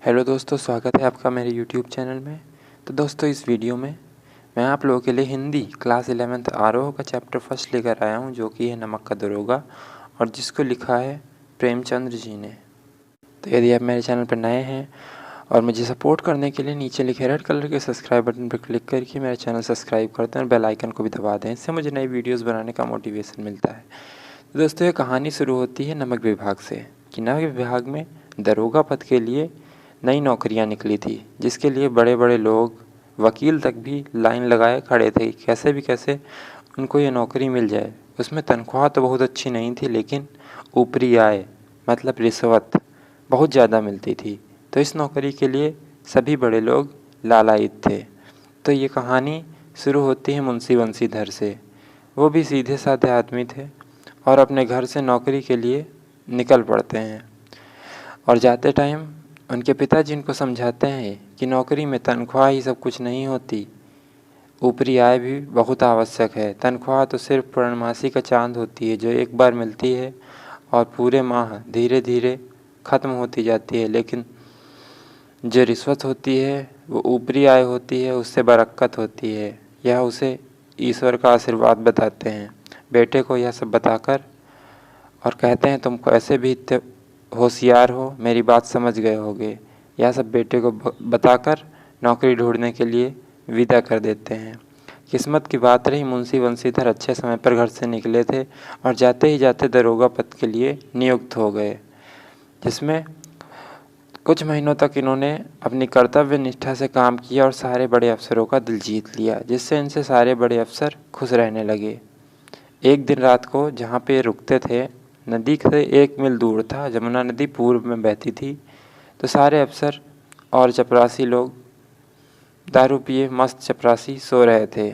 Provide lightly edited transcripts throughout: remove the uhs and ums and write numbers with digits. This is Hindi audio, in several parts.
हेलो दोस्तों, स्वागत है आपका मेरे यूट्यूब चैनल में। तो दोस्तों, इस वीडियो में मैं आप लोगों के लिए हिंदी क्लास 11th आरोह का चैप्टर फर्स्ट लेकर आया हूं, जो कि है नमक का दरोगा, और जिसको लिखा है प्रेमचंद्र जी ने। तो यदि आप मेरे चैनल पर नए हैं और मुझे सपोर्ट करने के लिए नीचे लिखे रेड कलर के सब्सक्राइब बटन पर क्लिक करके मेरा चैनल सब्सक्राइब करते हैं और बेल आइकन को भी दबा दें। इससे मुझे नई वीडियोज़ बनाने का मोटिवेशन मिलता है। तो दोस्तों, ये कहानी शुरू होती है नमक विभाग से कि नमक विभाग में दरोगा पद के लिए नई नौकरियां निकली थी, जिसके लिए बड़े बड़े लोग, वकील तक भी लाइन लगाए खड़े थे, कैसे भी कैसे उनको ये नौकरी मिल जाए। उसमें तनख्वाह तो बहुत अच्छी नहीं थी, लेकिन ऊपरी आय मतलब रिश्वत बहुत ज़्यादा मिलती थी। तो इस नौकरी के लिए सभी बड़े लोग लालायित थे। तो ये कहानी शुरू होती है मुंशी बंशीधर से। वो भी सीधे साधे आदमी थे और अपने घर से नौकरी के लिए निकल पड़ते हैं। और जाते टाइम उनके पिताजी उनको समझाते हैं कि नौकरी में तनख्वाह ही सब कुछ नहीं होती, ऊपरी आय भी बहुत आवश्यक है। तनख्वाह तो सिर्फ पूर्णमासी का चांद होती है, जो एक बार मिलती है और पूरे माह धीरे धीरे ख़त्म होती जाती है। लेकिन जो रिश्वत होती है वो ऊपरी आय होती है, उससे बरक़्क़त होती है। यह उसे ईश्वर का आशीर्वाद बताते हैं। बेटे को यह सब बताकर और कहते हैं, तुम ऐसे भी इतने होशियार हो, मेरी बात समझ गए होगे। यह सब बेटे को बताकर नौकरी ढूंढने के लिए विदा कर देते हैं। किस्मत की बात रही, मुंशी बंशीधर अच्छे समय पर घर से निकले थे और जाते ही जाते दरोगा पद के लिए नियुक्त हो गए, जिसमें कुछ महीनों तक इन्होंने अपनी कर्तव्य निष्ठा से काम किया और सारे बड़े अफसरों का दिल जीत लिया, जिससे इनसे सारे बड़े अफसर खुश रहने लगे। एक दिन रात को जहाँ पे रुकते थे, नदी से 1 मील दूर था, जमुना नदी पूर्व में बहती थी। तो सारे अफसर और चपरासी लोग दारू पिए मस्त चपरासी सो रहे थे।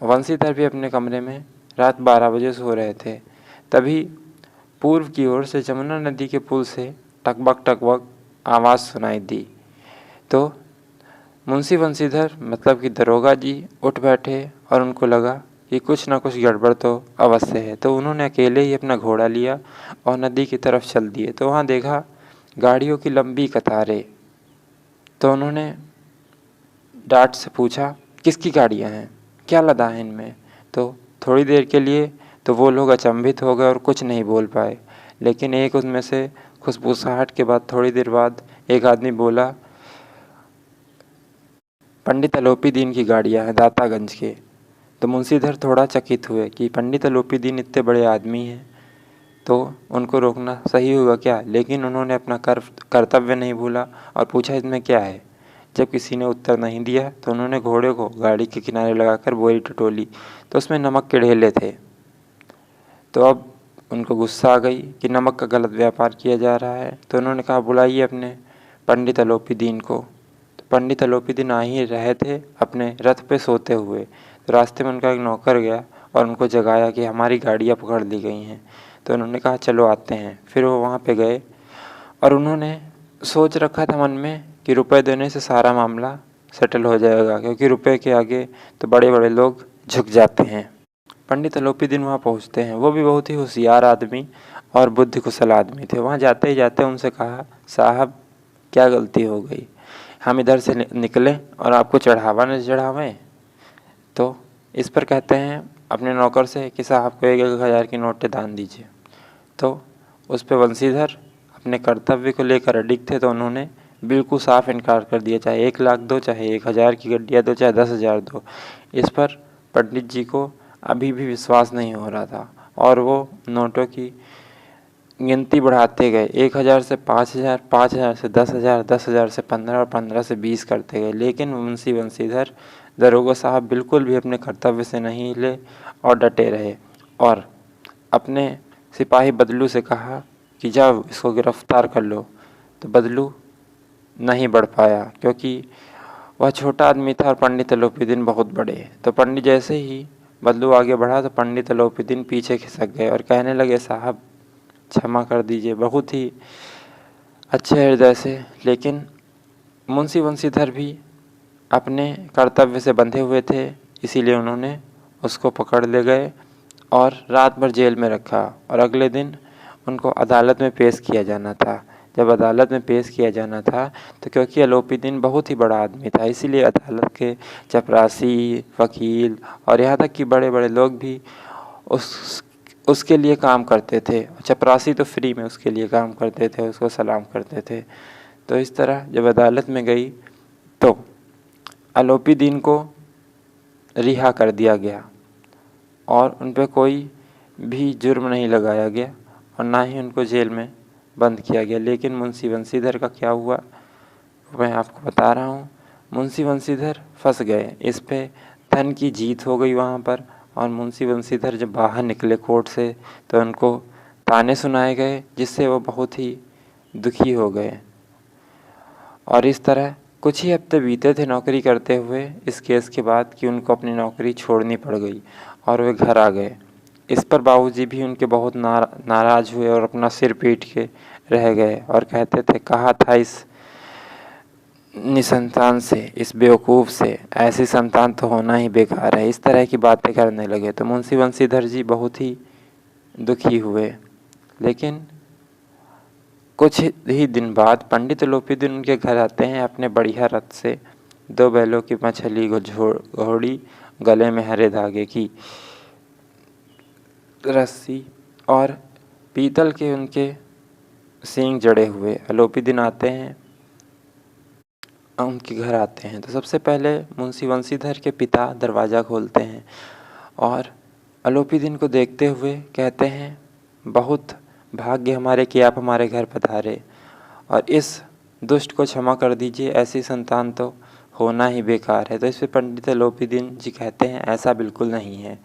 बंशीधर भी अपने कमरे में रात 12 बजे सो रहे थे। तभी पूर्व की ओर से जमुना नदी के पुल से टकबक टकबक आवाज़ सुनाई दी। तो मुंशी बंशीधर मतलब कि दरोगा जी उठ बैठे और उनको लगा कि कुछ ना कुछ गड़बड़ तो अवश्य है। तो उन्होंने अकेले ही अपना घोड़ा लिया और नदी की तरफ चल दिए। तो वहाँ देखा गाड़ियों की लंबी कतारें। तो उन्होंने डांट से पूछा, किसकी गाड़ियाँ हैं, क्या लदा है इनमें। तो थोड़ी देर के लिए तो वो लोग अचंभित हो गए और कुछ नहीं बोल पाए। लेकिन एक उनमें से खुशबुसाहट के बाद थोड़ी देर बाद एक आदमी बोला, पंडित अलोपी दीन की गाड़ियाँ हैं, दातागंज के। तो मुंशीधर थोड़ा चकित हुए कि पंडित अलोपी दीन इतने बड़े आदमी हैं, तो उनको रोकना सही होगा क्या। लेकिन उन्होंने अपना कर्तव्य नहीं भूला और पूछा, इसमें क्या है। जब किसी ने उत्तर नहीं दिया तो उन्होंने घोड़े को गाड़ी के किनारे लगाकर बोरी टटोली, तो उसमें नमक के ढेले थे। तो अब उनको गुस्सा आ गई कि नमक का गलत व्यापार किया जा रहा है। तो उन्होंने कहा, बुलाइए अपने पंडित अलोपी दीन को। तो पंडित अलोपी दीन आ ही रहे थे अपने रथ पे सोते हुए। तो रास्ते में उनका एक नौकर गया और उनको जगाया कि हमारी गाड़ियाँ पकड़ ली गई हैं। तो उन्होंने कहा, चलो आते हैं। फिर वो वहाँ पे गए और उन्होंने सोच रखा था मन में कि रुपए देने से सारा मामला सेटल हो जाएगा, क्योंकि रुपए के आगे तो बड़े बड़े लोग झुक जाते हैं। पंडित अलोपी दीन वहाँ पहुँचते हैं। वो भी बहुत ही होशियार आदमी और बुद्धि कुशल आदमी थे। वहाँ जाते ही जाते उनसे कहा, साहब क्या गलती हो गई, हम इधर से निकले और आपको चढ़ावा न चढ़ावें। तो इस पर कहते हैं अपने नौकर से कि साहब को 1-1 हज़ार की नोटें दान दीजिए। तो उस पर बंशीधर अपने कर्तव्य को लेकर अडिग थे। तो उन्होंने बिल्कुल साफ इनकार कर दिया, चाहे 1 लाख दो, चाहे 1,000 की गड्डियाँ दो, चाहे 10,000 दो। इस पर पंडित जी को अभी भी विश्वास नहीं हो रहा था और वो नोटों की गिनती बढ़ाते गए। 1,000 से 5,000, 5,000 से 10,000, 10,000 से 15 और 15 से 20 करते गए। लेकिन मुंशी बंशीधर दरोगा साहब बिल्कुल भी अपने कर्तव्य से नहीं हिले और डटे रहे और अपने सिपाही बदलू से कहा कि जाओ इसको गिरफ्तार कर लो। तो बदलू नहीं बढ़ पाया, क्योंकि वह छोटा आदमी था और पंडित अलोपी दीन बहुत बड़े। तो पंडित जैसे ही बदलू आगे बढ़ा तो पंडित अलोपी दीन पीछे खिसक गए और कहने लगे, साहब क्षमा कर दीजिए, बहुत ही अच्छे हृदय से। लेकिन मुंशी बंशीधर भी अपने कर्तव्य से बंधे हुए थे, इसीलिए उन्होंने उसको पकड़ ले गए और रात भर जेल में रखा और अगले दिन उनको अदालत में पेश किया जाना था। जब अदालत में पेश किया जाना था, तो क्योंकि अलोपीदीन बहुत ही बड़ा आदमी था, इसीलिए अदालत के चपरासी, वकील और यहाँ तक कि बड़े बड़े लोग भी उसके लिए काम करते थे। चपरासी तो फ्री में उसके लिए काम करते थे, उसको सलाम करते थे। तो इस तरह जब अदालत में गई तो अलोपीदीन को रिहा कर दिया गया और उन पर कोई भी जुर्म नहीं लगाया गया और ना ही उनको जेल में बंद किया गया। लेकिन मुंशी बंशीधर का क्या हुआ मैं आपको बता रहा हूँ। मुंशी बंशीधर फंस गए, इस पे धन की जीत हो गई वहाँ पर। और मुंशी बंशीधर जब बाहर निकले कोर्ट से तो उनको ताने सुनाए गए, जिससे वो बहुत ही दुखी हो गए। और इस तरह कुछ ही हफ्ते बीते थे नौकरी करते हुए इस केस के बाद कि उनको अपनी नौकरी छोड़नी पड़ गई और वे घर आ गए। इस पर बाबूजी भी उनके बहुत नाराज़ हुए और अपना सिर पीट के रह गए और कहते थे, कहा था इस निसंतान से, इस बेवकूफ़ से, ऐसी संतान तो होना ही बेकार है। इस तरह की बातें करने लगे तो मुंशी बंशीधर जी बहुत ही दुखी हुए। लेकिन कुछ ही दिन बाद पंडित अलोपीदीन उनके घर आते हैं अपने बढ़िया रथ से, 2 बैलों की मछली घोड़ी, गले में हरे धागे की रस्सी और पीतल के उनके सींग जड़े हुए। अलोपीदीन आते हैं, उनके घर आते हैं तो सबसे पहले मुंशी बंशीधर के पिता दरवाज़ा खोलते हैं और अलोपीदीन को देखते हुए कहते हैं, बहुत भाग्य हमारे कि आप हमारे घर पधारे और इस दुष्ट को क्षमा कर दीजिए, ऐसी संतान तो होना ही बेकार है। तो इस पर पंडित अलोपीदीन जी कहते हैं, ऐसा बिल्कुल नहीं है।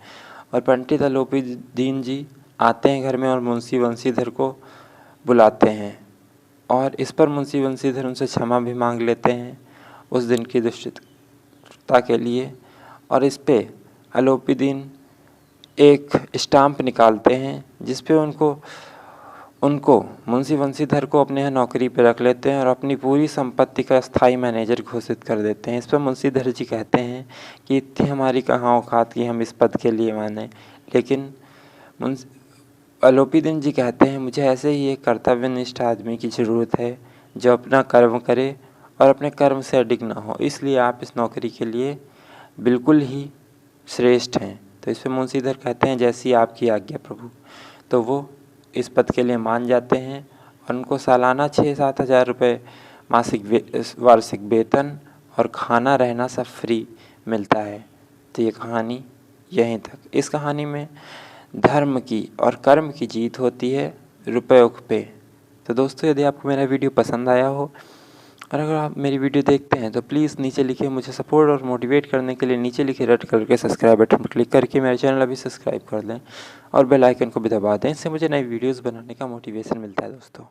और पंडित अलोपीदीन जी आते हैं घर में और मुंशी बंशीधर को बुलाते हैं और इस पर मुंशी बंशीधर उनसे क्षमा भी मांग लेते हैं उस दिन की दुष्टता के लिए। और इस पे अलोपीदीन एक स्टाम्प निकालते हैं जिस पे उनको मुंशी बंशीधर को अपने यहाँ नौकरी पे रख लेते हैं और अपनी पूरी संपत्ति का स्थायी मैनेजर घोषित कर देते हैं। इस पर मुंशीधर जी कहते हैं कि इतनी हमारी कहाँ औकात कि हम इस पद के लिए माने। लेकिन अलोपीदीन जी कहते हैं, मुझे ऐसे ही एक कर्तव्यनिष्ठ आदमी की ज़रूरत है जो अपना कर्म करे और अपने कर्म से अडिग ना हो, इसलिए आप इस नौकरी के लिए बिल्कुल ही श्रेष्ठ हैं। तो इस पर मुंशीधर कहते हैं, जैसी आपकी आज्ञा प्रभु। तो वो इस पद के लिए मान जाते हैं और उनको सालाना 6-7 हज़ार रुपये वार्षिक वेतन और खाना रहना सब फ्री मिलता है। तो ये कहानी यहीं तक। इस कहानी में धर्म की और कर्म की जीत होती है रुपयों पे। तो दोस्तों, यदि आपको मेरा वीडियो पसंद आया हो और अगर आप मेरी वीडियो देखते हैं तो प्लीज़ नीचे लिखे, मुझे सपोर्ट और मोटिवेट करने के लिए नीचे लिखे रेड कलर के सब्सक्राइब बटन पर क्लिक करके मेरे चैनल अभी सब्सक्राइब कर लें और बेल आइकन को भी दबा दें। इससे मुझे नई वीडियोस बनाने का मोटिवेशन मिलता है दोस्तों।